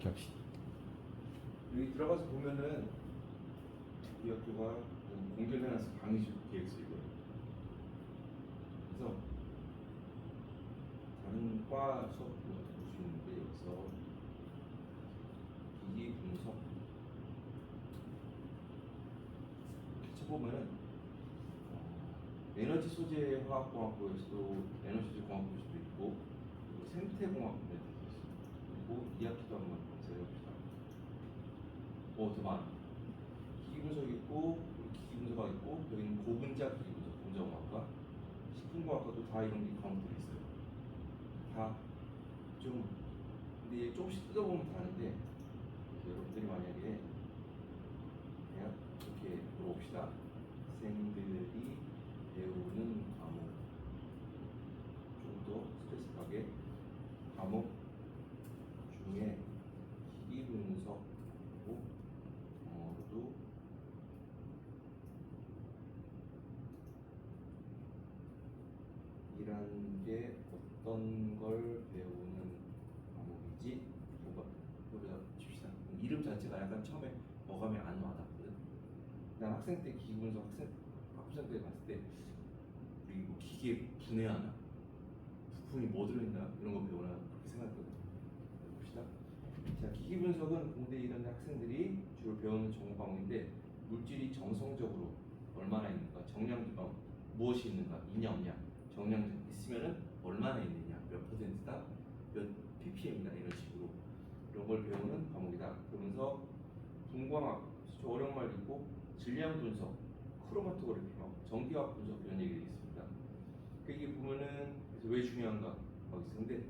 이렇게 합시다. 여기 들어가서 보면은 이 학교가 공개해놔서 강의 계획서이거든요. 그래서 다른 과 수업도 볼 수 있는데 여기서 기기 분석 이렇게 쳐보면은 에너지 소재 화학공학부에서도 에너지 소재 공학부일 수도 있고 그리고 생태공학부에 있어요. 그리고 이 학기도 한번 검색해봅시다. 더 많아. 기기 분석 있고 기기 분석학 있고 여기는 고분자 기기 분석 공정공학과 식품공학과도 다 이런 게 과목들이 있어요. 다 좀 근데 조금씩 뜯어보면 다른데 여러분들이 만약에 대학 이렇게 물어봅시다. 학생들이 배우는 과목 좀 더 스페시하게 과목 중에 기기 분석 영어로도 이란 게 어떤 걸 배우는 과목이지? 그거보다 칩시다. 이름 자체가 약간 처음에 어감이 안 와닿거든. 난 학생 때 기분서 학부생 때 봤을 때 우리 뭐 기계 분해하나? 부품이 뭐 들어있나? 이런 거 배우나? 그렇게 생각했거든. 봅시다. 자, 기기 분석은 공대에 일하는 학생들이 주로 배우는 전공 과목인데 물질이 정성적으로 얼마나 있는가, 무엇이 있는가, 있냐 없냐, 정량 있으면은 얼마나 있느냐, 몇 퍼센트다, 몇 ppm이다 이런 식으로 이런 걸 배우는 과목이다. 그러면서 분광학, 좀 어려운 말 있고 질량 분석, 크로마토그래피, 전기화학 분석 이런 얘기가 있습니다. 이게 보면은 그래서 왜 중요한가 있었는데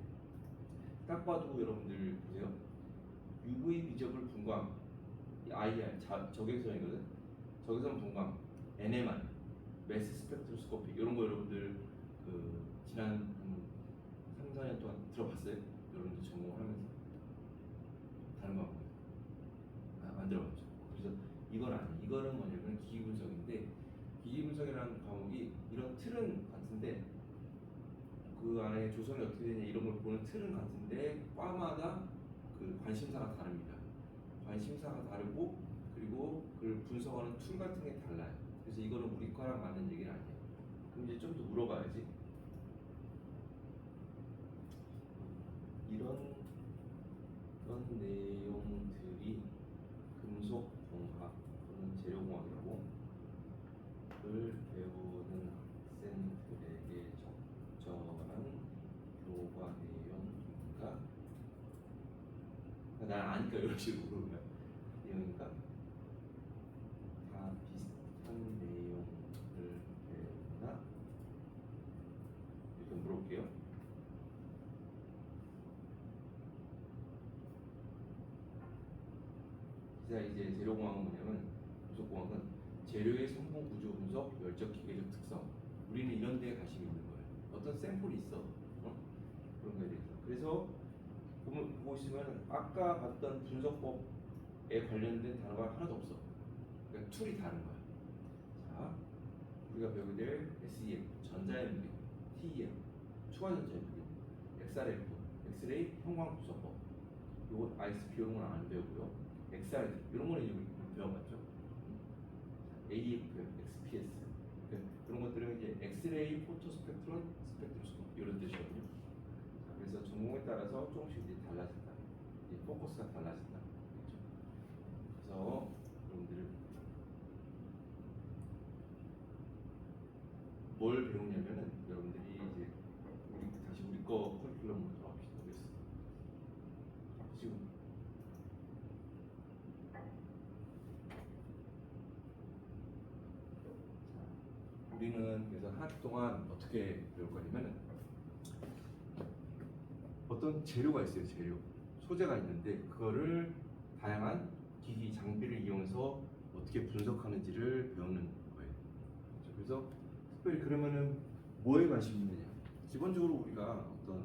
딱 봐도 여러분들 보세요. UV 미접을 분광, IR 적외선이거든. 적외선 분광, NMR, 매스 스펙트로스코피 이런 거 여러분들 지난 한 3, 4년 동안 들어봤어요? 여러분들 전공을 하면서 다른 거 안 들어봤죠. 그래서 이거는 뭐냐면 기기 분석인데 기기 분석이라는 과목이 이런 틀은 같은데 그 안에 조성이 어떻게 되냐 이런 걸 보는 틀은 같은데 과마다 그 관심사가 다릅니다. 관심사가 다르고 그리고 그걸 분석하는 툴 같은 게 달라요. 그래서 이거는 우리 과랑 맞는 얘기는 아니에요. 그럼 이제 좀 더 물어봐야지. 이런 내용들이 금속공학 또는 재료공학이라고 을 배우는 학생들에게 적절한 교과 내용인가? 난 아니까 이런 식으로 물어보면 내용인가? 다 비슷한 내용을 배우나? 이렇게 물어볼게요. 자, 이제 재료공학은 뭐냐면 금속공학은 재료의 성분 구조 분석, 열적 기계적 특성. 우리는 이런 데에 관심이 있는 거예요. 어떤 샘플이 있어. 그런 거에 대해서. 그래서 보고 있으면 아까 봤던 분석법에 관련된 단어가 하나도 없어. 그러니까 툴이 다른 거야. 자, 우리가 배우게 될 SEM, 전자연무게, TEM, 추가전자연무게, XRF, 엑스레이 형광 분석법. 요거 ISP 이런 건 안 배우고요. XRD 이런 거는 이제 배워봤죠. AFM, XPS 그런 것들은 이제 엑스레이 포토 스펙트럼, 스펙트로스코피 이런 뜻이거든요. 그래서 전공에 따라서 조금씩 이제 달라진다. 이제 포커스가 달라진다. 그렇죠? 그래서 여러분들 뭘 배우냐면은 여러분들이 이제 다시 우리 거 커리큘럼으로 돌아갑시다. 그래서 지금 우리는 그래서 한 주 동안 어떻게 배울 거냐면 어떤 재료가 있어요. 재료 소재가 있는데 그거를 다양한 기기 장비를 이용해서 어떻게 분석하는지를 배우는 거예요. 그렇죠? 그래서 특별히 그러면은 뭐에 관심이 있느냐? 기본적으로 우리가 어떤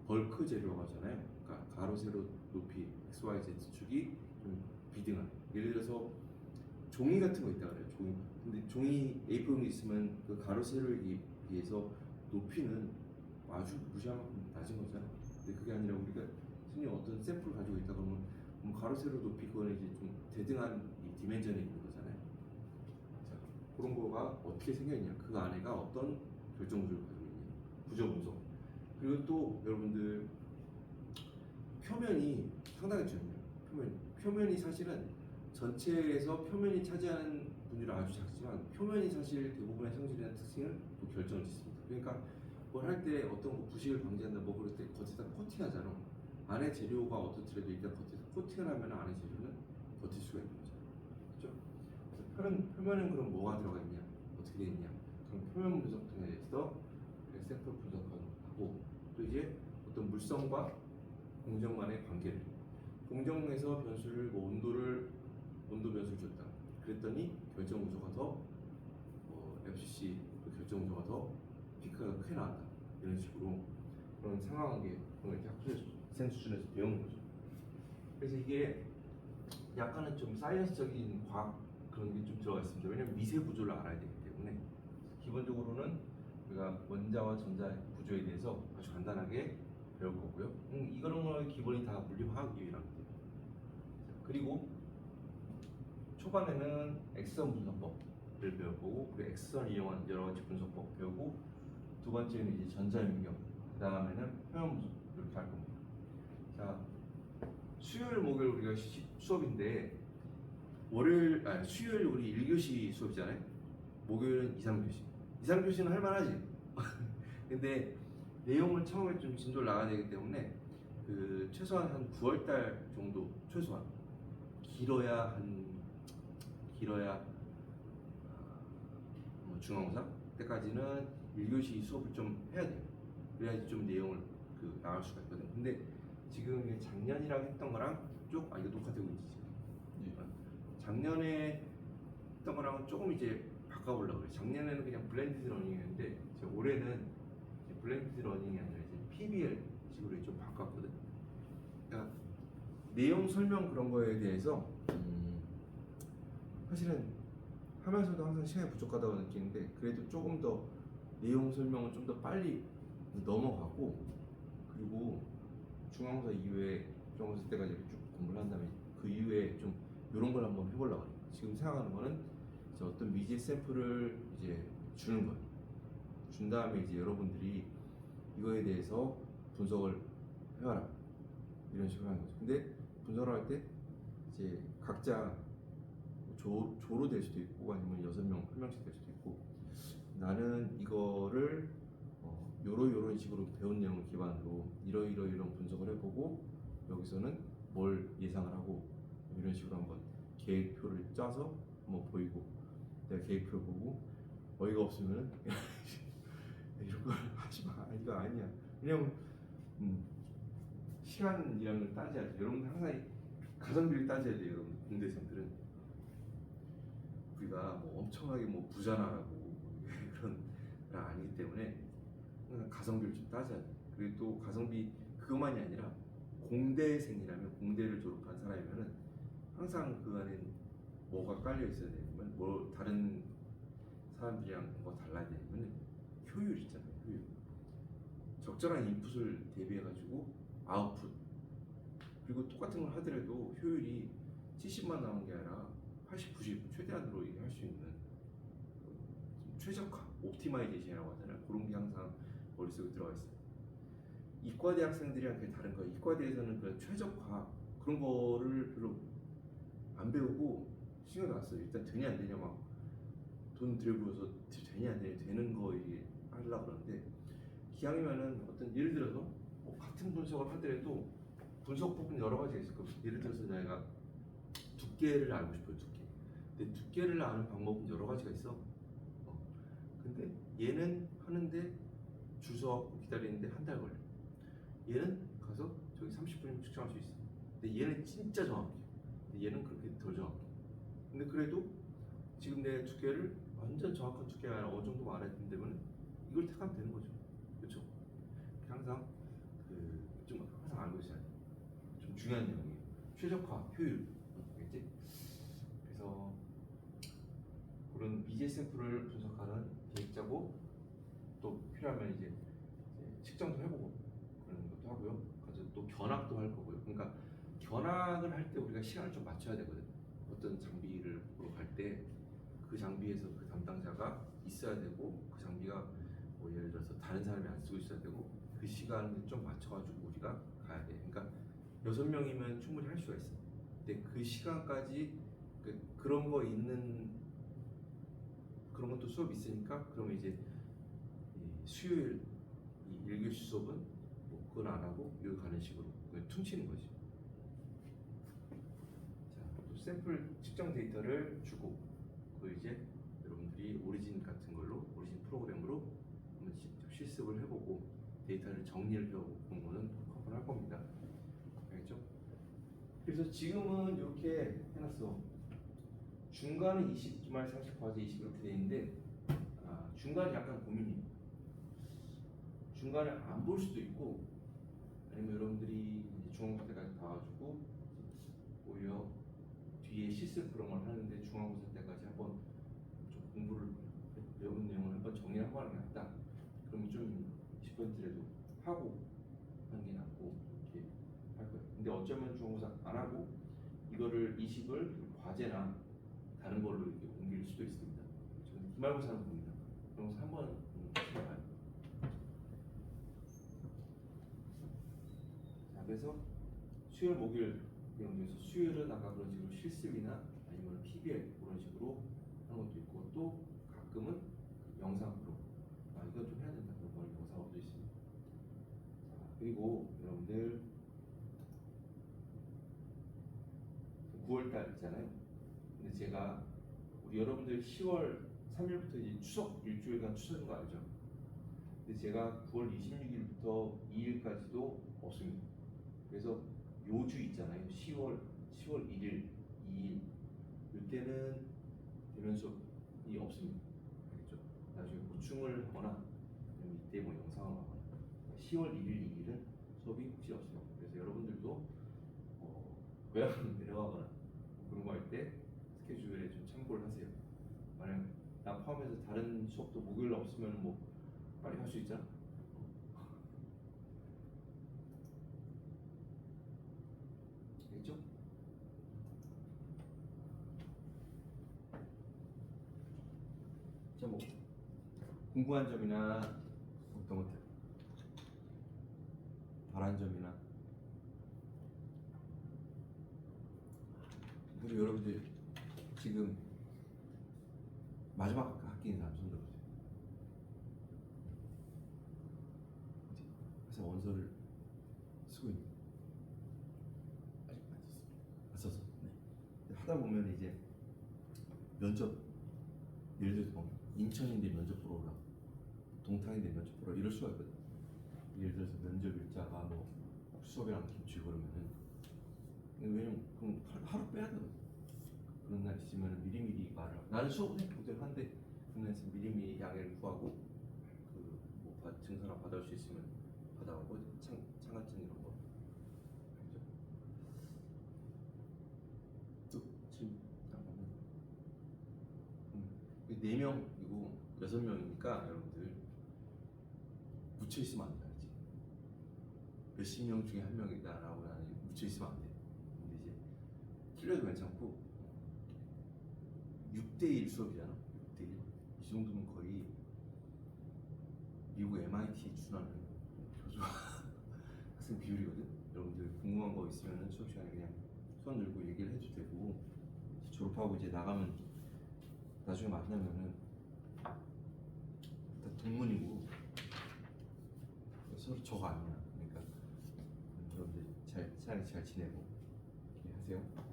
벌크 재료라고 하잖아요. 그러니까 가로 세로 높이 XYZ 축이 좀 비등한 예를 들어서 종이 같은 거 있다 그래요. 종이. 근데 종이 A4용이 있으면 그 가로 세로에 비해서 높이는 아주 무시할 만큼 낮은 거잖아요. 근데 그게 아니라 우리가 심지어 어떤 샘플을 가지고 있다 그러면 가로 세로 높이 그거는 이제 좀 대등한 이 디멘전에 있는 거잖아요. 자, 그런 거가 어떻게 생겼냐, 그 안에가 어떤 결정 구조를 가지고 있냐, 구조 분석. 그리고 또 여러분들 표면이 상당히 중요해요. 표면이 사실은 전체에서 표면이 차지하는 분율은 아주 작지만 표면이 사실 대부분의 성질이나 특징을 또 결정을 짓습니다. 그러니까 뭘 할 때 어떤 거 부식을 방지한다 뭐 그럴 때 겉에다 코팅하잖아. 안에 재료가 어떻더라도 일단 겉에서 코팅을 하면 안에 재료는 버틸 수가 있는 거죠. 그렇죠? 그래서 표면은 그럼 뭐가 들어가 있냐, 어떻게 돼 있냐, 그럼 표면 분석 등에서 샘플 분석하고, 또 이제 어떤 물성과 공정 간의 관계를, 공정에서 변수를 뭐 온도 변수를 줬다. 그랬더니 결정 구조가 더 FCC 그 결정 구조가 더 피크가 크게 나왔다. 이런 식으로 그런 상하관계 그런 이렇게 학생 수준에서 배우는 거죠. 그래서 이게 약간은 좀 사이언스적인 과학 그런 게 좀 들어가 있습니다. 왜냐면 미세 구조를 알아야 되기 때문에. 기본적으로는 우리가 원자와 전자 구조에 대해서 아주 간단하게 배울 거고요. 이런 걸 기본이 다 물리화학 유일합니다. 그리고 초반에는 X선 분석법을 배울 거고, 그리고 X선 이용한 여러 가지 분석법 배우고, 두 번째는 이제 전자윤경, 그 다음에는 표현 분석 이렇게 할 겁니다. 자, 수요일 목요일 우리가 수업인데 수요일 우리 1교시 수업이잖아요. 목요일은 2, 3교시. 2, 3교시는 할만하지. 근데 내용을 처음에 좀 진도를 나가야 되기 때문에 그 최소한 한 9월달 정도, 최소한 길어야 중앙고사 때까지는 1교시 수업을 좀 해야 돼요. 그래야지 좀 내용을 나갈 수가 있거든. 근데 지금 작년이랑 했던 거랑 이거 녹화되고 있지 지금. 작년에 했던 거랑은 조금 이제 바꿔보려고 그래. 작년에는 그냥 블렌디드 러닝이었는데 올해는 블렌디드 러닝이 아니라 이제 PBL 식으로 좀 바꿨거든. 그러니까 내용 설명 그런 거에 대해서 사실은 하면서도 항상 시간이 부족하다고 느끼는데, 그래도 조금 더 내용 설명을 좀 더 빨리 넘어가고, 그리고 중앙고사 이후에 중앙고사 때까지 쭉 공부를 한 다음에 그 이후에 좀 이런 걸 한번 해보려고 해요. 지금 생각하는 거는 이제 어떤 미지 샘플을 이제 주는 거예요. 준 다음에 이제 여러분들이 이거에 대해서 분석을 해와라, 이런 식으로 하는 거죠. 근데 분석을 할 때 이제 각자 조로 될 수도 있고 아니면 6명, 1명씩 될 수도 있고, 나는 이거를 요런 식으로 배운 내용을 기반으로 이런 분석을 해보고 여기서는 뭘 예상을 하고, 이런 식으로 한번 계획표를 짜서 한번 보이고, 내가 계획표 보고 어이가 없으면 이런 걸 하지마, 이거 아니야. 왜냐면 시간이라는 걸 따져야 돼. 여러분 항상 가성비를 따져야 돼요. 여러분 공대생들은 우리가 뭐 엄청나게 뭐 부자나라고 그런 건 아니기 때문에 가성비를 좀 따져야 돼. 그리고 또 가성비 그것만이 아니라 공대생이라면, 공대를 졸업한 사람이면은 항상 그 안에 뭐가 깔려 있어야 되냐면, 뭐 다른 사람들이랑 뭐가 달라야 되냐면 효율 있잖아요. 효율. 적절한 인풋을 대비해 가지고 아웃풋, 그리고 똑같은 걸 하더라도 효율이 70만 나오는 게 아니라 80, 90 최대한으로 할 수 있는 최적화, 옵티마이제이션이라고 하잖아요. 그런 게 항상 머릿속에 들어가 있어요. 이과대 학생들이랑 그게 다른 거예요. 이과대에서는 그 최적화 그런 거를 별로 안 배우고 신경도 안 써요. 일단 되냐 안 되냐 막 돈 들여부어서 되냐 안 되냐 되는 거 이게 하려고 그러는데, 기왕이면은 어떤 예를 들어서 같은 분석을 하더라도 분석법은 여러 가지가 있을 겁니다. 예를 들어서 내가 두께를 알고 싶어요. 근데 두께를 아는 방법은 여러 가지가 있어. 근데 얘는 하는데 줄 서갖고 기다리는데 한 달 걸려. 얘는 가서 저기 30분이면 측정할 수 있어. 근데 얘는 진짜 정확해. 근데 얘는 그렇게 덜 정확해. 근데 그래도 지금 내 두께를 완전 정확한 두께가 아니라 어느 정도 알아듣는다면 이걸 택하면 되는 거죠. 그렇죠? 항상 좀 항상 알고 있어야 돼. 좀 중요한 내용이에요. 최적화, 효율. 알겠지? 그래서 그런 미제 샘플을 분석하는 계획 짜고, 또 필요하면 이제 측정도 해보고 그런 것도 하고요. 그래서 또 견학도 할 거고요. 그러니까 견학을 할 때 우리가 시간을 좀 맞춰야 되거든. 어떤 장비를 보러 갈 때 그 장비에서 그 담당자가 있어야 되고, 그 장비가 뭐 예를 들어서 다른 사람이 안 쓰고 있어야 되고, 그 시간을 좀 맞춰가지고 우리가 가야 돼. 그러니까 6명이면 충분히 할 수가 있어. 근데 그 시간까지 그런 거 있는, 그런 것도 수업 있으니까 그러면 이제 이 수요일 이 1교시 수업은 뭐 그건 안 하고 여기 가는 식으로 그냥 퉁치는 거지. 자, 또 샘플 측정 데이터를 주고, 그 이제 여러분들이 오리진 같은 걸로, 오리진 프로그램으로 한번 직접 실습을 해보고 데이터를 정리를 해오고 그런 거는 한번 할 겁니다. 알겠죠? 그래서 지금은 이렇게 해놨어. 중간은 20, 주말 30, 과제 20 이렇게 돼 있는데, 중간이 약간 고민이에요. 중간에 안 볼 수도 있고, 아니면 여러분들이 중간고사 때까지 봐가지고 오히려 뒤에 실습 그런 걸 하는데 중간고사 때까지 한번 좀 공부를 배운 내용을 한번 정리를 하고 하는 게 낫다. 그러면 좀 20%라도 하고 하는 게 낫고 이렇게 할 거예요. 근데 어쩌면 중간고사 안 하고 이거를 20을 과제나 다른 걸로 이렇게 옮길 수도 있습니다. 저는 기말고사는 봅니다. 중간고사 한 번은 봐요. 자, 그래서 수요일, 목요일 이런 데서 수요일은 아까 그런 식으로 실습이나 아니면 PBL 그런 식으로 하는 것도 있고, 또 가끔은 영상으로 이건 좀 해야 된다 그런 걸 영상으로도 있습니다. 자, 그리고 여러분들 9월달 있잖아요. 근데 제가 우리 여러분들 10월 3일부터 이제 추석 일주일간 추석인 거 알죠? 근데 제가 9월 26일부터 2일까지도 없습니다. 그래서 요주 있잖아요. 10월 1일, 2일 이때는 대면 수업이 없습니다. 알겠죠? 나중에 보충을 하거나 아니면 이때 뭐 영상을 하거나 10월 1일, 2일은 수업이 혹시 없습니다. 그래서 여러분들도 고향 내려가거나 그런 거 할 때 스케줄에 좀 참고를 하세요. 만약 나 포함해서 다른 수업도 목요일 없으면 뭐 빨리 할 수 있잖아. 알겠죠? 자, 뭐 궁금한 점이나 어떤 것들, 바란 점이나, 그리고 여러분들 지금 마지막 학기인 사람 손 들어보세요. 그래서 원서를 쓰고 있는, 아직 안 썼습니다. 안 써서. 네. 하다 보면 이제 면접, 예를 들어서 뭐 인천인데 면접 보러 오라, 동탄인데 면접 보러 이럴 수가 있거든. 예를 들어서 면접 일자가 뭐 수업이랑 겹치고 그러면은, 왜냐면 그럼 하루 빼야 되거든. 그런 날 있으면 미리미리 말을 하고, 나는 수업은 그대로 한데 그런 날 있으면 미리미리 양해를 구하고 그뭐 증서나 받아올 수 있으면 받아오고, 창가증 이런 거. 알죠? 또 지금 잠깐만. 4명이고 6명이니까 여러분들 묻혀 있으면 안 돼. 알지? 몇십 명 중에 한 명이다라고 나는 묻혀 있으면 안 돼. 근데 이제 틀려도 괜찮고, 6대1 수업이잖아. 6대1. 이 정도면 거의 미국 MIT 준하는 교수 학생 비율이거든. 여러분들 궁금한 거 있으면 수업 시간에 그냥 손 들고 얘기를 해도 되고, 졸업하고 이제 나가면 나중에 만나면은 다 동문이고 서로 적 아니야. 그러니까 여러분들 차라리 잘 지내고 이렇게 하세요.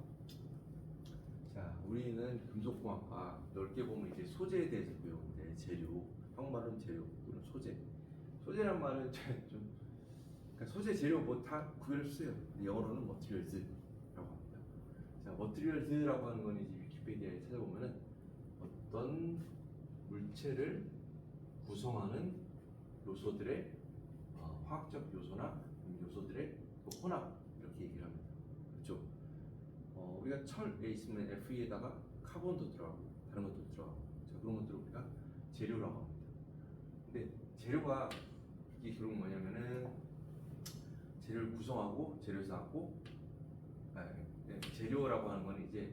자, 우리는 금속공학과 넓게 보면 이제 소재에 대해서 배우는데, 재료, 한국말은 재료 또는 소재. 소재란 말은 좀 그러니까 소재, 재료 뭐 다 구별을 쓰세요. 영어로는 머티리얼즈라고 합니다. 자, 머티리얼즈라고 하는 건 이제 위키피디아에 찾아보면은 어떤 물체를 구성하는 요소들의 화학적 요소나 요소들의 그 혼합, 이렇게 얘기를 합니다. 그렇죠? 우리가 철에 있으면 Fe에다가 카본도 들어가고 다른 것도 들어가고, 자, 그런 것들을 우리가 재료라고 합니다. 근데 재료가 이게 결국 뭐냐면은 재료를 구성하고 재료에서 나고 재료라고 하는 건 이제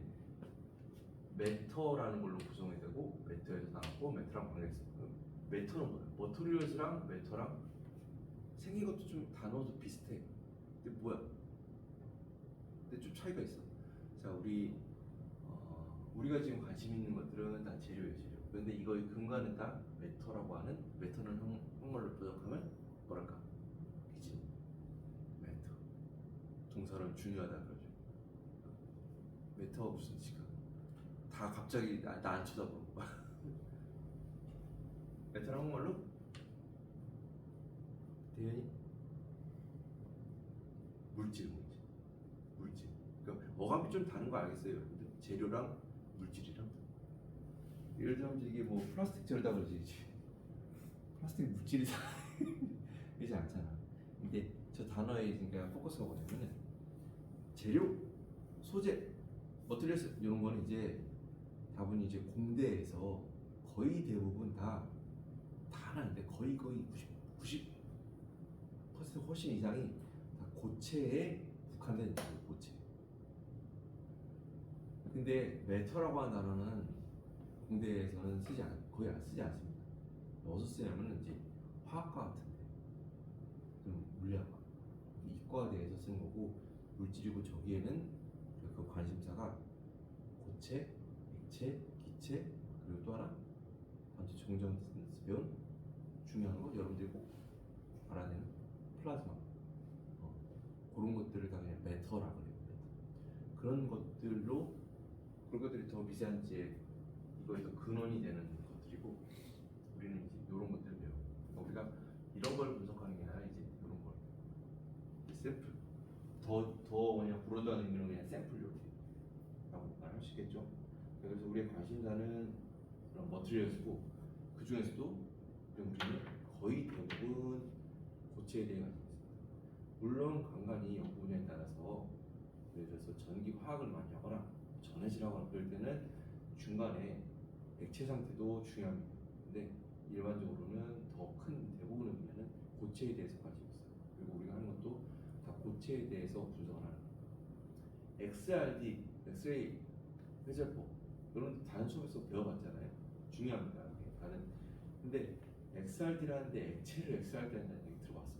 매터라는 걸로 구성이 되고 매터에서 나왔고 매터랑 관계가 있어요. 매터는 뭐야? 머터리얼스랑 매터랑 생긴 것도 좀 단어도 비슷해. 근데 뭐야? 근데 좀 차이가 있어. 자, 우리가 지금 관심 있는 것들은 다 재료예요, 재료. 그런데 이거의 근간은 다 매터라고 하는 매터는 한국말로 번역하면 뭐랄까? 그치? 매터. 동사는 중요하다 그러죠. 매터가 무슨 뜻일까? 다 갑자기 나 안 쳐다보고. 매터는 한국말로? 대현이? 물질. 그러니까 어감이 좀 다른 거 알겠어요, 여러분들? 재료랑 물질이랑. 예를 들면 이게 뭐 플라스틱 재료다 그러지, 플라스틱 물질이 이지 않잖아. 근데 저 단어에 그러니까 포커스가 뭐냐면은 재료, 소재, 머티리얼스 이런 거는 이제 다분 이제 공대에서 거의 대부분 다 하나인데 거의 90% 훨씬 이상이 다 고체에 국한된 거예요, 고체. 근데 매터라고 하는 단어는 공대에서는 거의 안 쓰지 않습니다. 어디서 쓰냐면은 이제 화학과 같은데, 좀 물리학과, 이과대에서 쓰는 거고, 물질이고 저기에는 그 관심사가 고체, 액체, 기체, 그리고 또 하나 완전 종종 배운 중요한 거 여러분들이 꼭 알아야 되는 플라즈마, 그런 것들을 다 그냥 매터라고 해요. 그런 것들로 그런 것들이 더 미세한지 이거에 더 근원이 되는 것들이고, 우리는 이제 이런 것들을 배워. 그러니까 우리가 이런 걸 분석하는 게 아니라 이제 이런 걸 샘플, 더 그냥 브로드한 의미로 그냥 샘플 이렇게라고 말할 수 있겠죠. 그래서 우리의 관심사는 그런 머티리얼스고, 그 중에서도 우리는 거의 대부분 고체에 대해 가지고 있습니다. 물론 간간이 연구 분야에 따라서 예를 들어서 전기 화학을 많이 하거나 전해질하거나 그럴 때는 중간에 액체 상태도 중요합니다. 근데 일반적으로는 더 큰 대부분의 분야는 고체에 대해서 가지고 있어요. 그리고 우리가 하는 것도 다 고체에 대해서 분석을 하는 거예요. XRD, 엑스레이 회절법, 이런 다른 수업에서 배워봤잖아요. 중요합니다. 다른. 근데 XRD라는데 액체를 XRD라는 얘기 들어봤어.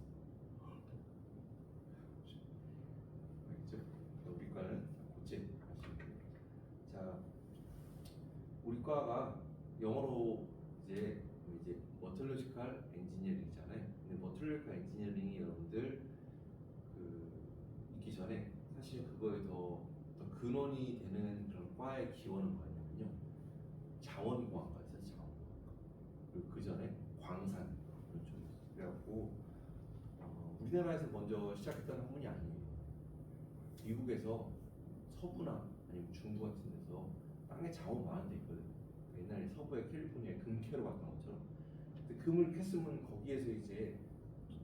알겠죠? 우리 과는 고체 하시면 돼요. 자, 우리 과가 영어로 이제 머털러지컬 엔지니어링이잖아요. 근데 머털러지컬 엔지니어링이 여러분들 있기 전에 사실 그거에 더 근원이 되는 그런 과의 기원은 뭐였냐면요, 자원공학과 있어요. 자원공학과. 그리고 그 전에 광산 그런 쪽이었어요. 그래갖고 우리나라에서 먼저 시작했던 학문이 아니에요. 미국에서 서부나 아니면 중부 같은 데서 땅에 자원 많은 데 있거든. 옛날에 서부의 캘리포니아에 금캐러 갔던 것처럼. 근데 금을 캤으면 거기에서 이제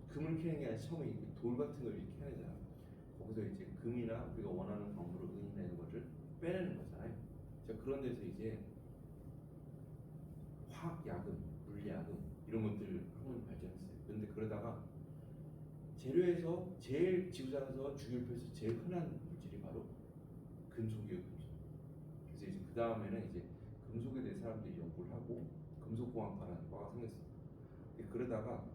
금을 캐는 게 아니라 처음에 돌 같은 걸 이렇게 캐내잖아. 거기서 이제 금이나 우리가 원하는 광물을 은이나 것을 빼내는 거잖아요. 자, 그런 데서 이제 화학야금, 물리야금 이런 것들 학문이 발전했어요. 그런데 그러다가 재료에서 제일 지구상에서 주기율표에서 제일 흔한 물질이 바로 금속이에요, 금속. 그래서 이제 그 다음에는 이제 금속에 대해 사람들이 연구를 하고 금속공학과라는 과가 생겼어요. 그러다가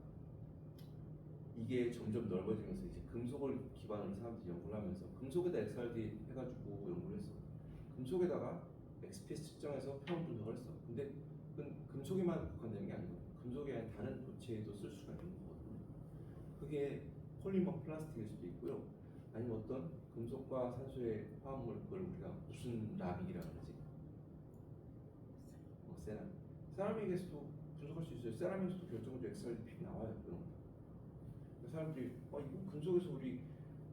이게 점점 넓어지면서 이제 금속을 기반으로 사람들이 연구를 하면서 금속에다 XRD 해가지고 연구를 했어. 금속에다가 XPS 측정해서 표현 분석을 했어. 근데 그건 금속에만 국한되는 게 아니고 금속이 아닌 다른 도체에도 쓸 수가 있는 거거든요. 그게 폴리머 플라스틱일 수도 있고요. 아니면 어떤 금속과 산소의 화합물, 그걸 우리가 무슨 라믹이라고 하지? 세라믹에서도 분석할 수 있어요. 세라믹에서도 결정적으로 XRD 나와요. 그런 거. 사람들이 이거 금속에서 우리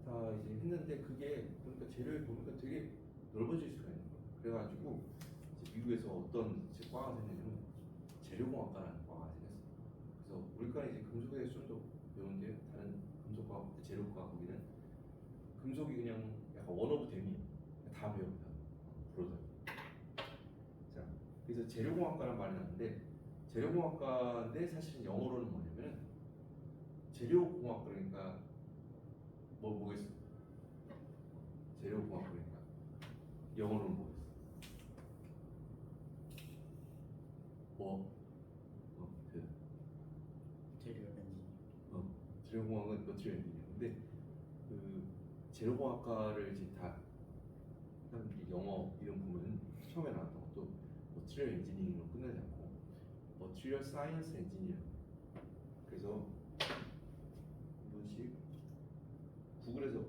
다 이제 했는데 그게 보니까 재료에 보니까 되게 넓어질 수가 있는 거예요. 그래가지고 이제 미국에서 어떤 과가 생기냐면 재료공학과라는 과가 생겼어요. 그래서 우리 과는 이제 금속에 대해서 좀 더 배우는데, 다른 금속과학, 재료과학 거기는 금속이 그냥 약간 원 오브 댐이에요. 다 배웁니다. 브로더. 자, 그래서 재료공학과라는 말이 나는데, 재료공학과인데 사실 영어로는 뭐냐면은 재료공학, 그러니까 뭐겠어? 재료공학이니까 영어로는 뭐였어? 그 재료 엔진. 재료공학은 머티리얼 엔지니어인데 그 재료공학과를 이제 다 사람들이 영어 이름 보면 처음에 나왔던 것도 머티리얼 엔지니어링으로 끝나지 않고 머티리얼 사이언스 엔지니어. 그래서 한 번씩 구글에서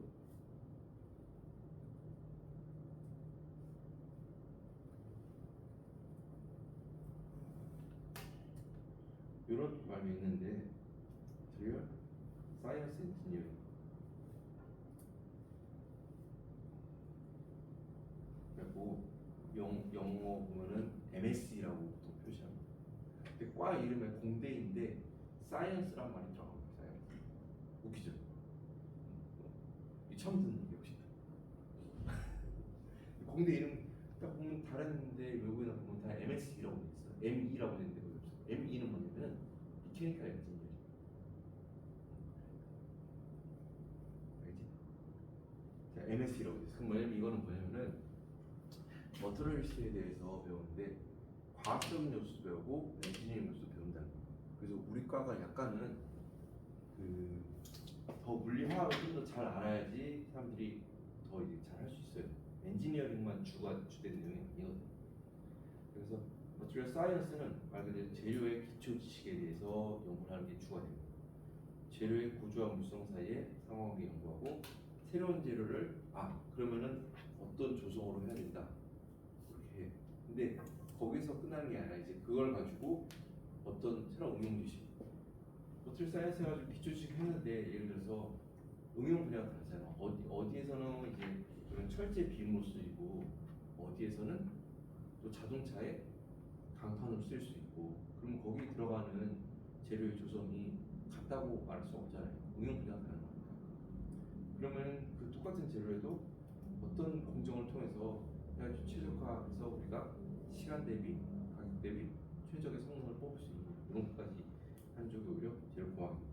이런 말이 있는데 머티리얼 사이언스 엔지니어링. 그리고 영어 보면은 MSC라고 보통 표시합니다. 근데 과 이름에 공대인데 사이언스란 말이 들어갑니다. 사이언스. 웃기죠? 이 처음 듣는 얘기 혹시? 공대 이름 딱 보면 다른데 외국에 보면 다 MSC라고 돼 있어. ME라고 되는데 거기 없어. ME는 뭐냐면 미케니컬 엔지니어링. 알지? 자, MSC라고 돼 있어. 그럼 뭐냐면 이거는 뭐냐면은 머터널시에 대해서 배우는데 과학적인 요소도 배우고 엔지니어링 요소도 배운다는 거예요. 그래서 우리 과가 약간은 그 더 물리화학을 좀 더 잘 알아야지 사람들이 더 이제 잘 할 수 있어요. 엔지니어링만 주가 주된 내용이 아니거든요. 그래서 머티리얼 사이언스는 말 그대로 재료의 기초 지식에 대해서 연구를 하는 게 주가 됩니다. 재료의 구조와 물성 사이의 상호관계 연구하고 새로운 재료를 그러면은 어떤 조성으로 해야 된다. 그렇게 해. 근데 거기서 끝나는 게 아니라 이제 그걸 가지고 어떤 새로운 응용 지식 머티리얼 사이언스 해가지고 기초 지식 했는데 예를 들어서 응용 분야가 다르잖아. 어디에서는 이제 그런 철제 비음으로 쓰이고 어디에서는 또 자동차의 강판으로 쓰일 수 있고 그러면 거기 들어가는 재료의 조성이 같다고 말할 수 없잖아요. 응용 분야가 다른 거니까. 그러면 그 똑같은 재료에도 어떤 공정을 통해서 그냥 최적화해서 우리가 시간 대비 가격 대비 최적의 성능을 뽑을 수 있는 이런 것까지 한 쪽이 오히려 재료공학입니다.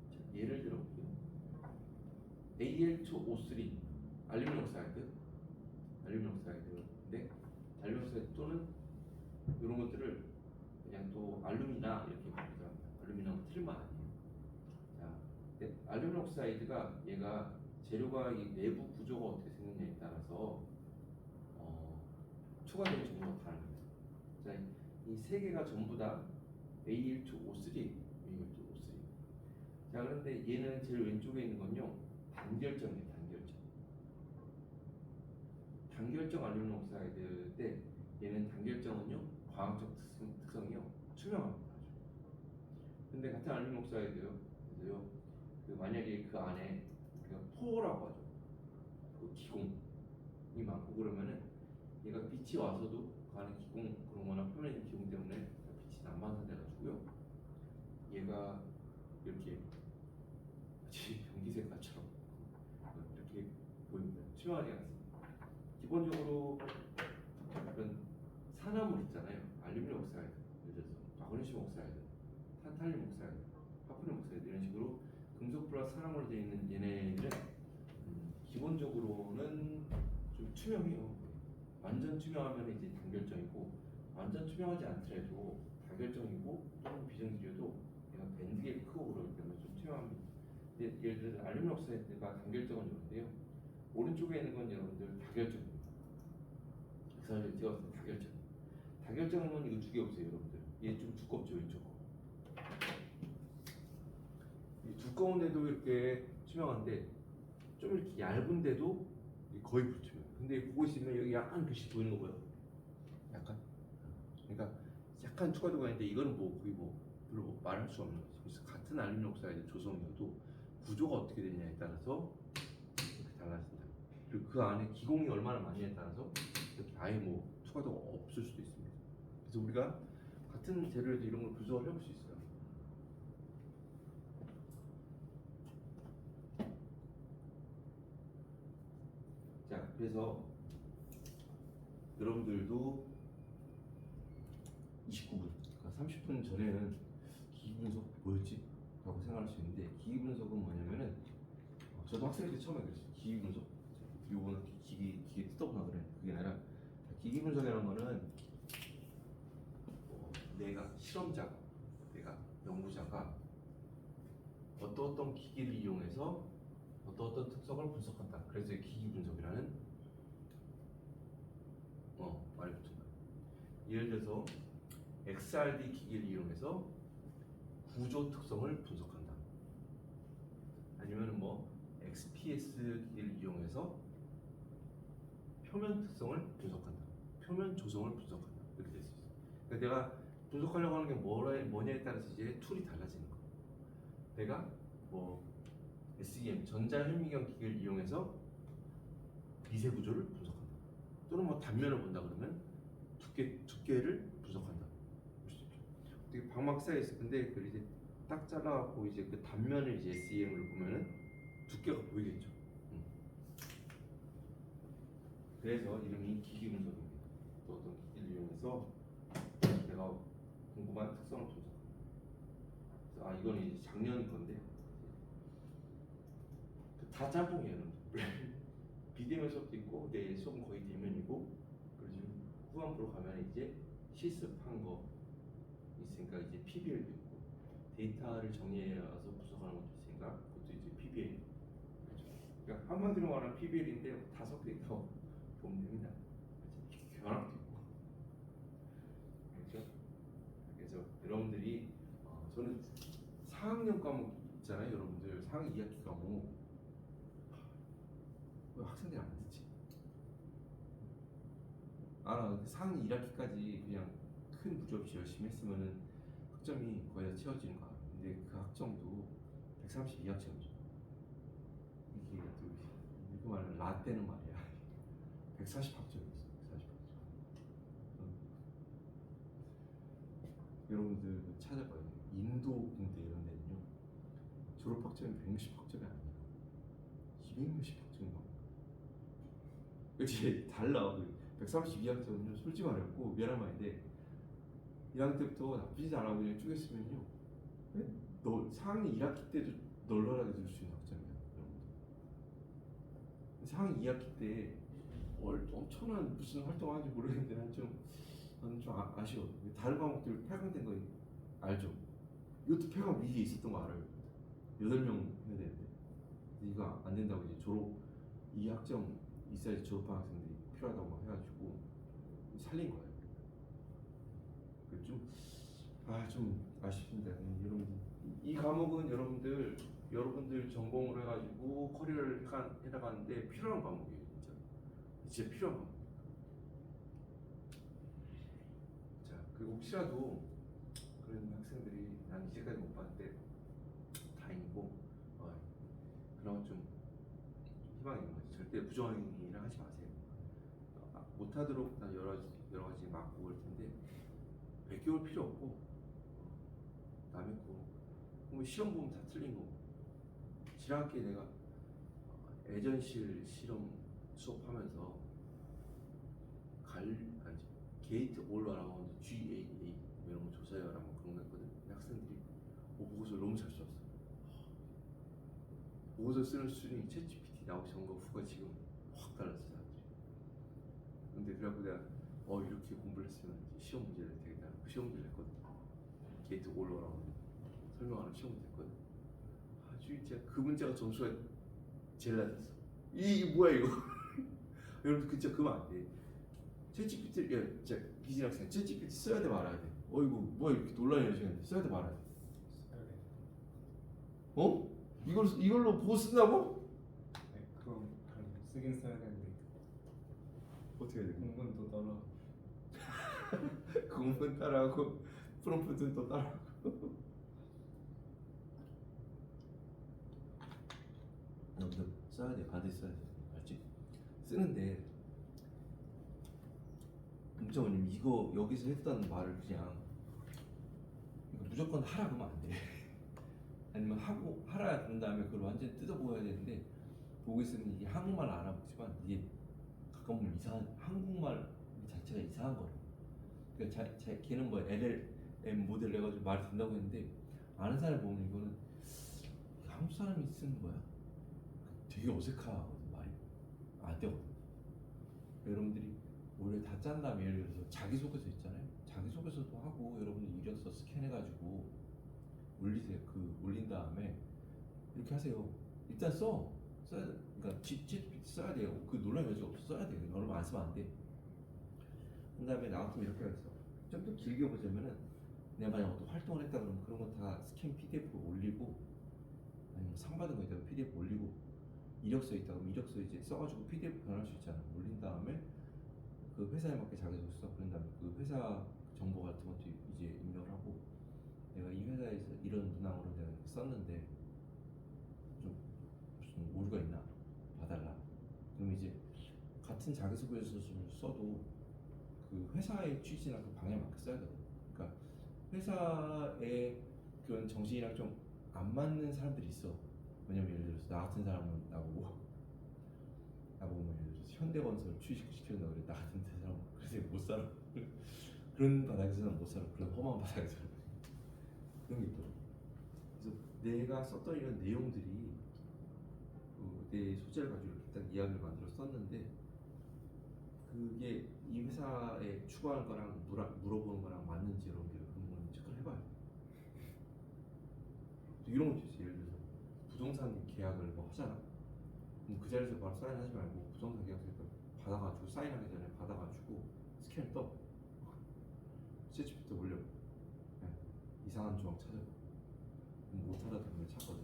그렇죠? 예를 들어볼게요. Al2O3 알루미늄 옥사이드인데 알루미늄 옥사이드 또는 이런 것들을 그냥 또 알루미나 이렇게 부르기도 합니다. 알루미늄 틀만 아니에요. 자, 알루미늄 옥사이드가 얘가 재료가 이 내부 구조가 어떻게 생겼냐에 따라서 초과되는 정보가 다릅니다. 자, 이 세 개가 전부 다 A1-O3. 자, 그런데 얘는 제일 왼쪽에 있는 건요 단결정이에요. 단결정 알루미늄 옥사이드 때 얘는 단결정은요 과학적 특성이요 투명합니다. 근데 같은 알루미늄 옥사이드요 그 만약에 그 안에 우리가 포라고 하죠. 그 기공이 많고 그러면은 얘가 빛이 와서도 그 안에 기공 그런 거나 표면에 있는 기공 때문에 빛이 난반사돼 가지고요 얘가 이렇게 마치 전기 색깔처럼 이렇게 보입니다. 투명하지 않습니다. 기본적으로 그런 산화물 있잖아요. 알루미늄 옥사이드, 예를 들어서 마그네슘 옥사이드, 탄탈륨 옥사이드, 파프륨 옥사이드 이런 식으로 금속 플러스 산화물로 되어 있는 얘네들은 기본적으로는 좀 투명해요. 완전 투명하면 이제 단결정이고 완전 투명하지 않더라도 다결정이고 또는 비정지여도 얘가 밴드갭이 크고 그러기 때문에 좀 투명합니다. 근데 예를 들어서 알루미늄 옥사이드가 단결정은 이런데요. 오른쪽에 있는 건 여러분들 다결정입니다. 그래서 제가 봤을 때 다결정. 다결정은 이거 두 개 없어요, 여러분들. 얘 좀 두껍죠, 왼쪽 거. 이 두꺼운데도 이렇게 투명한데 좀 이렇게 얇은데도 거의 불투명. 근데 보고 있으면 여기 약간 글씨 보이는 거 보여? 약간. 그러니까 약간 추가되고 있는데 이거는 뭐 거의 뭐 별로 뭐 말할 수 없는 거죠. 그래서 같은 알루미늄 옥사이드 조성이어도 구조가 어떻게 되냐에 따라서 이렇게 달라진다. 그리고 그 안에 기공이 얼마나 많냐에 따라서 이렇게 아예 뭐 추가도가 없을 수도 있습니다. 그래서 우리가 같은 재료에도 이런 걸 분석을 해볼 수 있어요. 자, 그래서 여러분들도 29분, 그러니까 30분 전에는 기기 분석 뭐였지? 라고 생각할 수 있는데 기기 분석은 뭐냐면은 저도 학생 때 처음에 그랬어요. 기기 분석. 요거는 기계 뜯어보나 그래. 그게 아니라 기기 분석이라는 거는 내가 실험자가, 내가 연구자가 어떤 기기를 이용해서 어떤 특성을 분석한다. 그래서 기기 분석이라는 말이 붙은 거야. 예를 들어서 XRD 기기를 이용해서 구조 특성을 분석한다. 아니면 뭐 XPS 기기를 이용해서 표면 특성을 분석한다. 표면 조성을 분석한다. 이렇게 될 수 있어. 그러니까 내가 분석하려고 하는 게 뭐냐에 따라서 이제 툴이 달라지는 거야. 내가 뭐 SEM 전자현미경 기기를 이용해서 미세 구조를 분석한다. 또는 뭐 단면을 본다 그러면 두께를 분석한다. 되게 방막사에 있을 텐데 그 이제 딱 잘라갖고 이제 그 단면을 이제 SEM으로 보면은 두께가 보이겠죠. 그래서 이름이 기기 분석입니다. 또 어떤 기기를 이용해서 내가 궁금한 특성을 분석한다. 그래서 이건 이제 작년 건데 다 짬뽕이에요. 비대면 수업도 있고 내 수업은 거의 대면이고 그리고 지금 후반부로 가면 이제 실습한 거 있으니까 이제 PBL도 있고 데이터를 정리해서 분석하는 것도 있으니까 그것도 이제 PBL. 그러니까 한마디로 말하면 PBL인데 다 섞여 있다고 보면 됩니다. 견학도 있고 그렇죠? 그래서 여러분들이 저는 4학년 과목 있잖아요. 여러분들 4학년 2학기 과목 왜 학생들이 안 듣지? 나 4학년 1학기까지 그냥 큰 문제 없이 열심히 했으면은 학점이 거의 다 채워지는 거야. 근데 그 학점도 132학점이죠. 이게 또 이거 말하면 라떼는 말이야. 140학점이었어. 140학점. 여러분들 찾아봐요. 인도 공대 이런 데는요. 졸업학점이 160학점이 아니야. 260학점인 거야. 그치 달라. 132학점은 솔직히 말했고 미안한 말인데 1학년 때부터 나쁘지 않아 그냥 쭉 했으면요 너 4학년 1학기 때도 널널하게 들 수 있는 학점이야. 여러분들 4학년 2학기 때 엄청난 무슨 활동을 하는지 모르겠는데 나는 좀 아쉬워. 다른 과목들 8강 된 거 알죠? 이것도 8강 위기에 있었던 거 알아요. 8명 해야 되는데 이거 안 된다고 이제 졸업 이 학점 있어야지 졸업한 학생들이 필요하다고 해가지고 살린 거예요. 좀 아쉽습니다. 여러분들 이 과목은 여러분들 전공을 해가지고 커리어를 해나가는데 필요한 과목이에요. 진짜 필요한 과목. 자 그리고 혹시라도 그런 학생들이 난 이제까지 못 봤는데 다행이고 그나마 좀 희망이 있는 거지. 절대 부정행위를 하지 마세요. 못하도록 난 여러 가지 막고 그럴 텐데 베껴올 필요 없고 남의 거 시험 보면 다 틀린 거. 지난학기에 내가 애전실 실험 수업하면서 게이트 올 어라운드 GAA 이런 거 조사해라고 그런 거 했거든. 학생들이 보고서 너무 잘 썼어. 보고서 쓰는 수준이 챗GPT 나오기 전과 후가 지금 확 달랐어 사람들이. 근데 그래갖고 내가 이렇게 공부를 했으면 시험 문제를 되겠다. 시험 문제를 했거든. 게이트 올 어라운드 설명하는 시험 문제 했거든. 아주 진짜 그 문제가 점수가 제일 낮았어. 이게 뭐야 이거? 여러분들 진짜 그만 안 돼. 챗GPT 진짜 비진 학생 챗GPT 써야 돼 말아야 돼. 이거 뭐야 이렇게 논란이 일어나는데 써야 돼 말아야 돼. 이걸로 보고 쓴다고? 네, 그럼 쓰긴 써야 되는데 어떻게 해야 돼? 공부는 또 따라 공부는 따라하고 프롬프트는 또 따라하고. 너도 써야 돼. 반드시 써야 돼. 알지? 쓰는데 문제가 뭐냐면 이거 여기서 했던 말을 그냥 무조건 하라 그러면 안 돼. 아니면 하라 그런 다음에 그걸 완전히 뜯어보아야 되는데 보고 있으면 이게 한국말 알아보지만 이게 가끔 보면 한국말 자체가 이상한 거예요. 그러니까 걔는 뭐 LLM 모델 내가지고 말이 된다고 했는데 아는 사람이 보면 이거는 한국 사람이 쓰는 거야. 되게 어색하거든 말이 안 되거든. 여러분들이 오히려 다 짠 다음에 예를 들어서 자기소개서 있잖아요. 자기소개서도 하고 여러분들 이력서 스캔해가지고 올리세요. 그 올린 다음에 이렇게 하세요. 일단 써야 돼. 그러니까 GPT 써야 돼요. 그 논란 여지가 없어 써야 돼. 여러분 안 쓰면 안 돼. 그 다음에 나 같으면 이렇게 했어. 좀 더 길게 보자면은 내가 만약 어떤 활동을 했다 그러면 그런 거 다 스캔 PDF로 올리고 아니면 상 받은 거 있다가 PDF 올리고 이력서 있다 그러면 이력서 이제 써가지고 PDF 변할 수 있잖아. 올린 다음에 그 회사에 맞게 자기소개 써. 그런 다음에 그 회사 정보 같은 것도 이제 입력을 하고 내가 이 회사에서 이런 문항으로 내가 이렇게 썼는데 좀 무슨 오류가 있나 봐달라. 그럼 이제 같은 자기소개서를 써도 그 회사의 취지나 그 방향에 맞게 써야 되거든. 그러니까 회사의 그런 정신이랑 좀 안 맞는 사람들이 있어. 왜냐면 예를 들어서 나 같은 사람은 나보고 뭐 예를 들어서 현대건설 취직시키려고 그래. 나 같은 사람 그래서 못 살아. 그런 바닥에서는 못 살아. 그런 험한 바닥에서는 그런 게 있더라고. 그래서 내가 썼던 이런 내용들이 내 소재를 가지고 일단 이야기를 만들어 썼는데 그게 이 회사에 추구하는 거랑 물어보는 거랑 맞는지 여러분들 그런 건 체크를 해봐요. 또 이런 것도 있어요. 예를 들어서 부동산 계약을 뭐 하잖아. 그럼 그 자리에서 바로 사인하지 말고 부동산 계약서 받아가지고 사인하기 전에 받아가지고 스캔을 떠. ChatGPT 올려. 네. 이상한 조항 찾아봐. 못하다 보면 찾거든.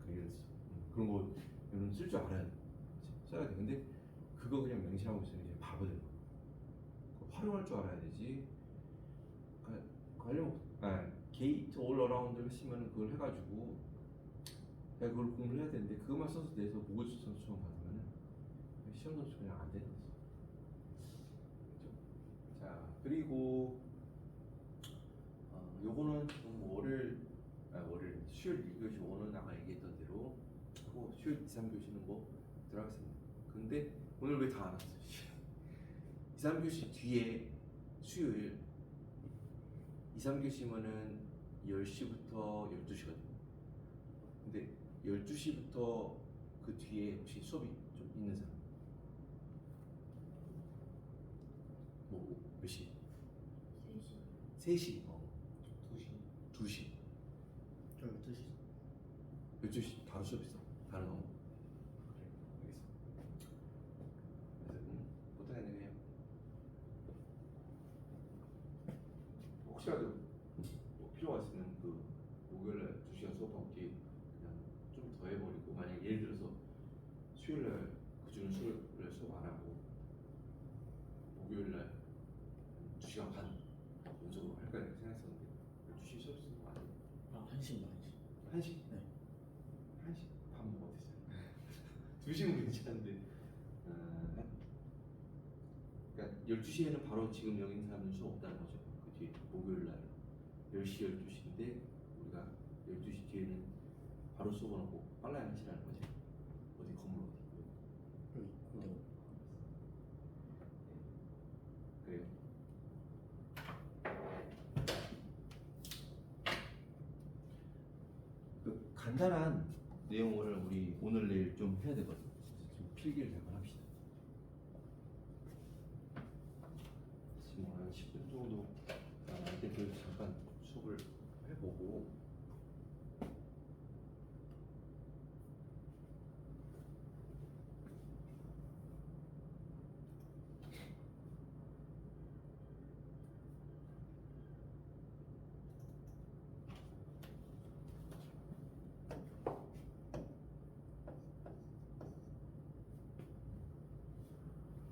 그래서 그런 거 여러분 쓸 줄 알아야 돼. 써야 돼. 근데 그거 그냥 명시하고 있으면 이제 바보들. 활용할 줄 알아야 되지. 관련 게이트 올 어라운드를 쓰면 그걸 해가지고 내가 그걸 공부를 해야 되는데 그것만 써서 내서 모의고사 시험 받으면은 시험 점수 그냥 안 되는 거지. 자 그리고 요거는 좀 월요일 수요일 1교시 오늘 아까 얘기했던 대로 하고 수요일 2, 3교시는 뭐 들어가겠습니다. 근데 오늘 왜 다 안 왔어? 2, 3교시 뒤에 수요일 2, 3교시면은 10시부터 12시거든요. 근데 12시부터 그 뒤에 혹시 수업이 좀 있는 사람? 몇 시? 3시. 2시. 저 12시. 12시 바로 수업 있어. 다른 과목. 그래. 알겠어. 그래서 어떻게 되냐? 혹시라도 뭐 필요가 있으면 그 목요일날 2시간 수업하고 뒤에 그냥 좀 더 해버리고 만약 예를 들어서 수요일날 그주는 수요일날 수업 안 하고 목요일날 2시간 반 연속으로 할까 이렇게 생각했었는데 12시 수업 있으면 안 해. 1시입니다. 1시? 네. 1시? 밥 먹어도 됐어요. 2시면 괜찮은데 그러니까 12시에는 바로 지금 여기 있는 사람들은 수업 없다는 거죠. 그 뒤에 목요일날 10시, 12시인데 우리가 12시 뒤에는 바로 수업을 하고 빨라야 하시라는 거지. 어디 건물 어디? 여기 근데 그래요. 그 간단한 내용을 우리 오늘 내일 좀 해야 되거든. 그래서 좀 필기를 잠깐 합시다. 지금 한 10분 정도 남을 때 잠깐 수업을 해보고.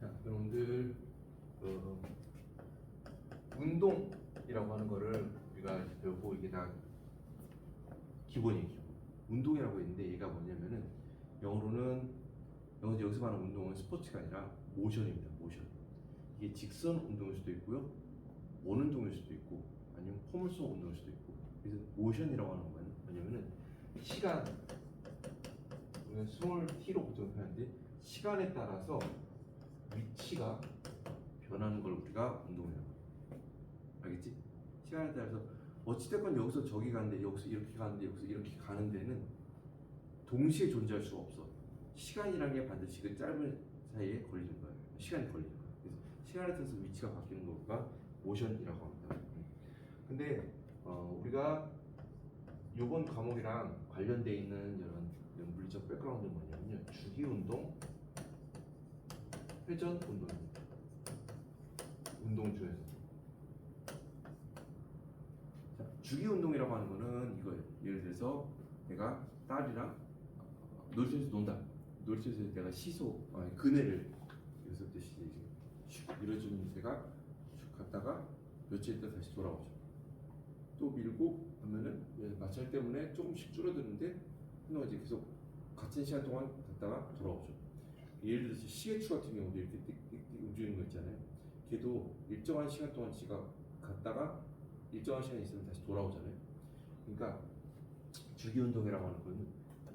자, 여러분들 운동이라고 하는 거를 우리가 배우고 이게 다 기본이에요. 기본. 운동이라고 있는데 얘가 뭐냐면은 영어로는 여기서 말하는 운동은 스포츠가 아니라 모션입니다. 모션. 이게 직선 운동일 수도 있고요, 원 운동일 수도 있고, 아니면 포물선 운동일 수도 있고. 그래서 모션이라고 하는 건 뭐냐면은 시간, 우리가 숨을 T로 보통 표현하는데 시간에 따라서 위치가 변하는 걸 우리가 운동이라고 해요. 알겠지? 시간에 따라서 어찌됐건 여기서 저기 가는데 여기서 이렇게 가는데 여기서 이렇게 가는 데는 동시에 존재할 수가 없어. 시간이라는 게 반드시 그 짧은 사이에 걸리는 거예요. 시간이 걸리는 거예요. 그래서 시간에 따라서 위치가 바뀌는 거가 모션이라고 합니다. 근데 우리가 이번 과목이랑 관련돼 있는 이런 물리적 백그라운드는 뭐냐면요, 주기 운동, 회전 운동입니다. 운동 중에서 주기 운동이라고 하는 거는 이거예요. 예를 들어서 내가 딸이랑 놀이터에서 논다. 놀이터에서 내가 그네를 여기서 뜻이 밀어주는 새가 슉 갔다가 며칠 있다 다시 돌아오죠. 또 밀고 하면은 마찰 때문에 조금씩 줄어드는데 그냥 이제 계속 같은 시간 동안 갔다가 돌아오죠. 예를 들어서 시계추 같은 경우도 이렇게 띡띡띡 움직이는 거 있잖아요. 걔도 일정한 시간 동안 지가 갔다가 일정한 시간이 있으면 다시 돌아오잖아요. 그러니까 주기 운동이라고 하는 건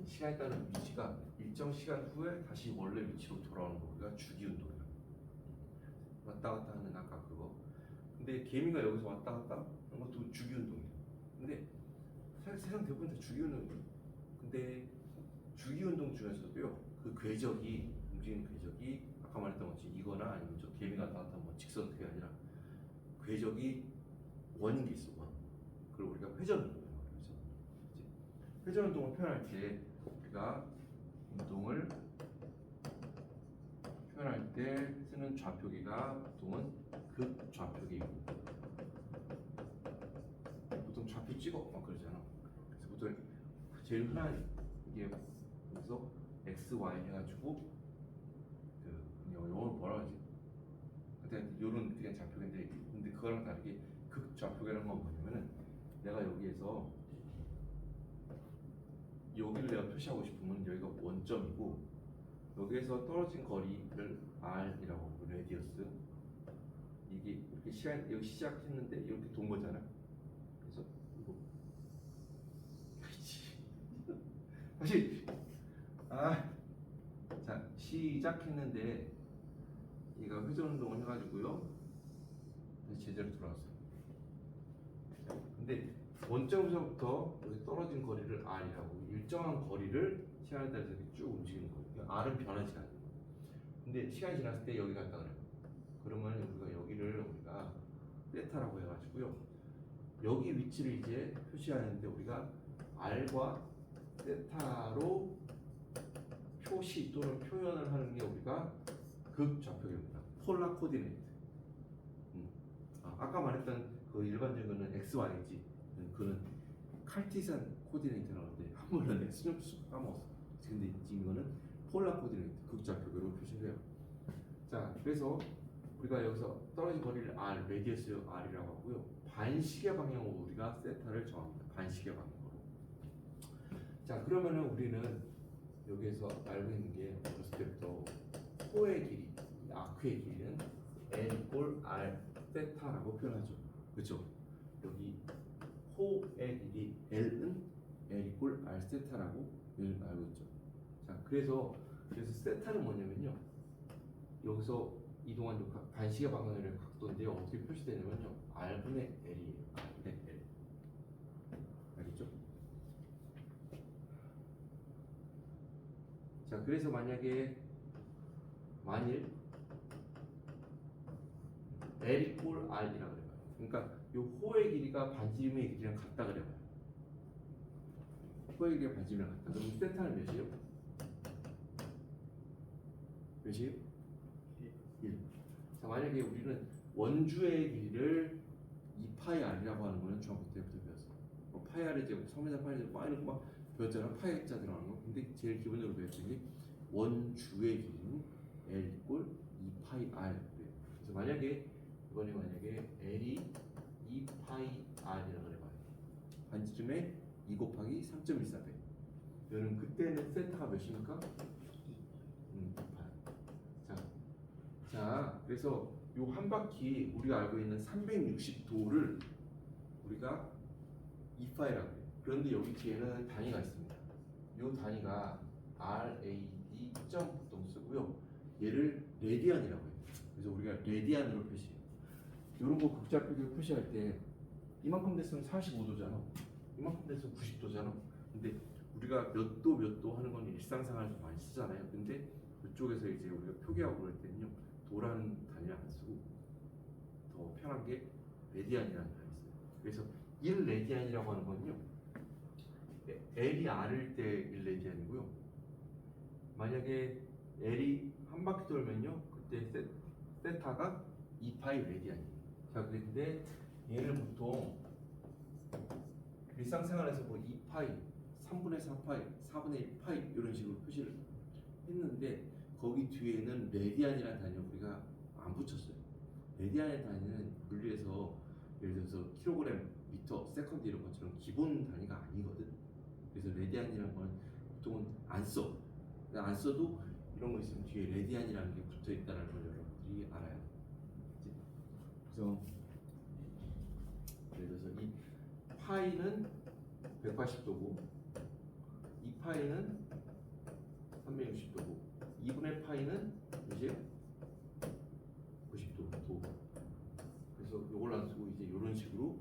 시간에 따른 위치가 일정 시간 후에 다시 원래 위치로 돌아오는 거가 주기 운동이에요. 왔다 갔다 하는 아까 그거. 근데 개미가 여기서 왔다 갔다 하는 것도 주기 운동이에요. 근데 세상 대부분 다 주기 운동이에요. 근데 주기 운동 중에서도요, 그 궤적이 움직이는 궤적이 아까 말했던 것처럼 이거나 아니면 저 개미가 왔다 갔다 뭐 직선 그게 아니라 궤적이 원인 게 있어. 원. 그리고 우리가 회전 운동이라고 그러죠. 회전 운동을 표현할 때 우리가 운동을 표현할 때 쓰는 좌표기가 보통은 극좌표기이고, 보통 좌표 찍어 막 그러잖아. 그래서 보통 제일 흔한 이게 그래서 x, y 해가지고 그 영어로 뭐라 하지? 하여튼 요런 그냥 좌표기인데, 근데 그거랑 다르게 극좌표기라는 건 뭐냐면은 내가 여기에서 여기를 내가 표시하고 싶으면 여기가 원점이고 여기에서 떨어진 거리를 r이라고 하고 레디어스, 이게 이렇게 시간 여기 시작했는데 이렇게 돈 거잖아. 그래서 이거 다시 자 시작했는데 얘가 회전 운동을 해가지고요 다시 제자로 돌아왔어요. 근데 원점에서부터 여기 떨어진 거리를 r이라고, 일정한 거리를 시간에 따라서 이렇게 쭉 움직이는 거예요. 그러니까 r은 변하지 않는 거예요. 근데 시간이 지났을 때 여기 갔다 그래요. 그러면 우리가 여기를 우리가 세타라고 해가지고요, 여기 위치를 이제 표시하는데 우리가 r과 세타로 표시 또는 표현을 하는 게 우리가 극좌표기입니다. 폴라 코디네이트. 아까 말했던 그 일반적인 x, y지. 그는 칼티산 코디네이트라고 하는데 한 번은 x좀 까먹었어. 근데 지금 이거는 폴라 코디네이트, 극좌표기로 표시를 해요. 자, 그래서 우리가 여기서 떨어진 거리를 r, 레디어스 r이라고 하고요. 반시계 방향으로 우리가 세타를 정합니다. 반시계 방향으로. 자, 그러면은 우리는 여기에서 알고 있는 게 어렸을 때부터 호의 길이, 아크의 길이는 L 이꼴 R 세타라고 표현하죠. 그렇죠? 여기 호의 길이 L은 L 이꼴 R 세타라고 알고 있죠. 자, 그래서 세타는 뭐냐면요, 여기서 이동한 반시계 방향의 각도인데 어떻게 표시되냐면요, R분의 L이에요. R분의 L. 알겠죠? 자, 그래서 만일 L 이꼴 R이라고 그래요. 그러니까 이 호의 길이가 반지름의 길이랑 같다 그래요. 호의 길이가 반지름이랑 같다. 그럼 세타는 몇이에요? 몇이에요? 1. 자, 만약에 우리는 원주의 길이를 2파이 R이라고 하는 거는 중학교 때부터 배웠어. 파이 R을 이제 성매자 파이 R을 이런 거 막 배웠잖아. 파이 액자 들어가는 거. 근데 제일 기본적으로 배웠던 게 원주의 길이는 L 이꼴 2파이 R. 그래서 만약에 이번에 L이 2파이 R이라고 해봐요. 반지름에 2 곱하기 3.14배. 여러분 그때는 세타가 몇입니까? 2파이. 자, 그래서 요 한 바퀴 우리가 알고 있는 360도를 우리가 2파이라고 해요. 그런데 여기 뒤에는 단위가 있습니다. 요 단위가 RAD 점 보통 쓰고요. 얘를 레디안이라고 해요. 그래서 우리가 레디안으로 표시해요. 이런 거 극좌표기로 표시할 때 이만큼 됐으면 45도잖아. 이만큼 됐으면 90도잖아. 근데 우리가 몇 도 하는 건 일상생활에서 많이 쓰잖아요. 근데 이쪽에서 이제 우리가 표기하고 그럴 때는요, 도라는 단위를 안 쓰고 더 편한 게 레디안이라는 단위 있어요. 그래서 1레디안이라고 하는 건요, L이 R일 때 1레디안이고요. 만약에 L이 한 바퀴 돌면요, 그때 세타가 2파이 레디안이에요. 자, 근데 얘를 보통 일상생활에서 뭐 2파이, 3분의 4파이, 4분의 1파이 이런 식으로 표시를 했는데 거기 뒤에는 레디안이라는 단위를 우리가 안 붙였어요. 레디안의 단위는 물리에서 예를 들어서 킬로그램, 미터, 세컨드 이런 것처럼 기본 단위가 아니거든. 그래서 레디안이라는 건 보통은 안 써. 안 써도 이런 거 있으면 뒤에 레디안이라는 게 붙어 있다는 걸 여러분들이 알아야 돼. 그래서 예를 들어서 이 파이는 180도고 2파이는 360도고 2분의 파이는 몇이에요? 90도 도. 그래서 이걸 안 쓰고 이제 이런 식으로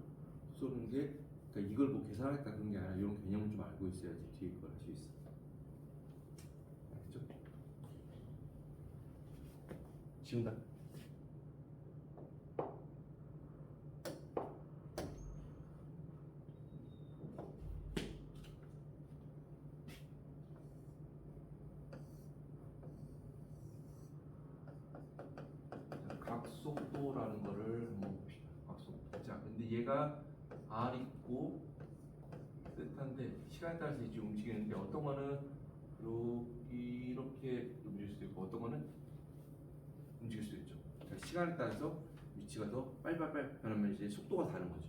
쏘는 게, 그러니까 이걸 뭐 계산하겠다 그런 게 아니라 이런 개념을 좀 알고 있어야지 뒤에 걸 할 수 있어. 알겠죠? 지운다. 각속도라는 거를 한번 봅시다. 각속도. 자, 근데 얘가 R 있고 세타인데 시간에 따라서 이제 움직이는데 어떤 거는 이렇게 움직일 수도 있고 어떤 거는 움직일 수도 있죠. 자, 시간에 따라서 위치가 더 빨리빨리 변하면 이제 속도가 다른 거죠.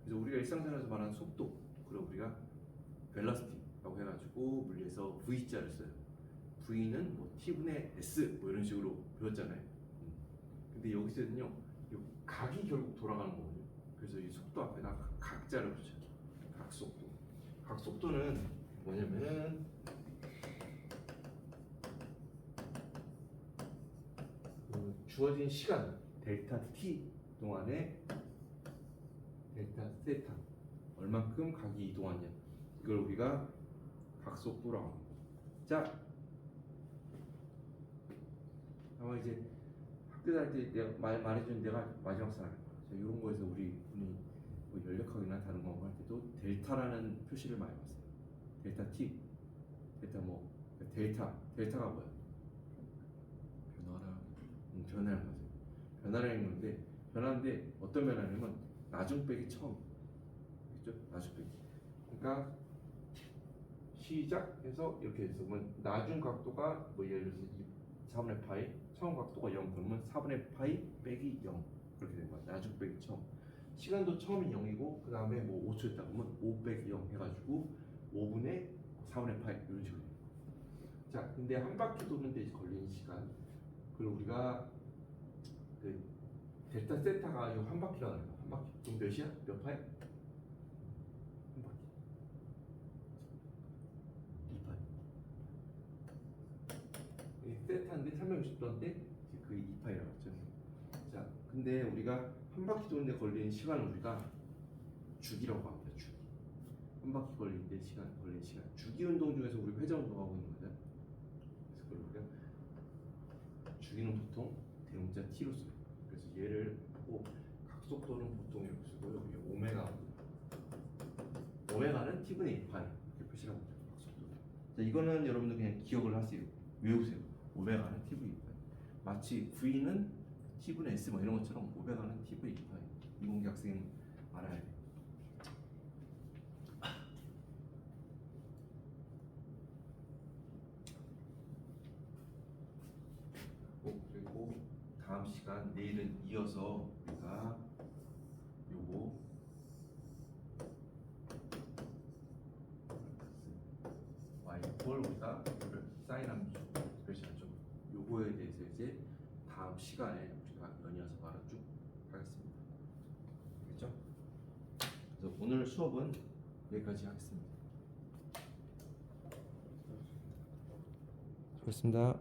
그래서 우리가 일상생활에서 말하는 속도, 그리고 우리가 벨러시티라고 해가지고 물리에서 V자를 써요. V는 뭐 T분의 S 뭐 이런 식으로 배웠잖아요. 근데 여기서는요, 이 각이 결국 돌아가는 거거든요. 그래서 이 속도 앞에다 각자를 붙여요. 각속도. 각속도는 뭐냐면은 그 주어진 시간 델타 t 동안에 델타 세타 얼만큼 각이 이동하냐, 이걸 우리가 각속도라고 합니다. 자, 아마 이제 학교 다닐 때 내가 말해준 내가 마지막 사람. 자, 이런 거에서 우리 분이 뭐 연력학이나 다른 거 할 때도 델타라는 표시를 많이 봤어요. 델타 t, 델타 뭐 델타가 뭐야? 변화라는 거죠. 변화라는 건데, 변화인데 어떤 변화냐면 나중 빼기 처음, 그죠? 나중 빼기. 그러니까 시작해서 이렇게 해서 뭐 나중 각도가 뭐 예를 들어서 4분의 파이, 처음 각도가 0 그러면 4분의 파이 빼기 0 그렇게 되는 거야. 나중 빼기 처음. 시간도 처음이 0이고 그 다음에 뭐 5초 있다 보면 5 빼기 0 해가지고 5분의 4분의 파이 이런 식으로. 자, 근데 한 바퀴 도는데 걸리는 시간, 그리고 우리가 그 델타 세타가 이 한 바퀴라는 거야. 한 바퀴. 그럼 몇이야? 몇 파이? 한 바퀴. 2파이. 이 세타인데 360도인데 그 2파이라고 했죠. 자, 근데 우리가 한 바퀴 도는데 걸리는 시간을 우리가 주기라고 합니다. 주기. 한 바퀴 걸리는데 걸리는 시간. 주기 운동 중에서 우리 회전 운동하고 있는 거죠. 그래서 그걸 우리가 주기는 보통 대문자 t로 써요. 그래서 얘를 하고 각속도는 보통 이렇게 쓰고요. 오메가는 t분의 2파이 이렇게 표시를 합니다. 각속도. 자, 이거는 여러분들 그냥 기억을 하세요. 외우세요. 오메가는 t분의 2파이. 마치 v는 t분의 s 뭐 이런 것처럼 오메가는 t분의 2파이. 이공계 학생은 알아야 돼요. 그리고 다음 시간 내일은 이어서 우리가 요거 y 우리가 이거를 사인 함수 표시하죠. 요거에 대해서 이제 다음 시간에 우리가 연이어서 말아 쭉 하겠습니다. 알겠죠? 그래서 오늘 수업은 여기까지 하겠습니다. 수고했습니다.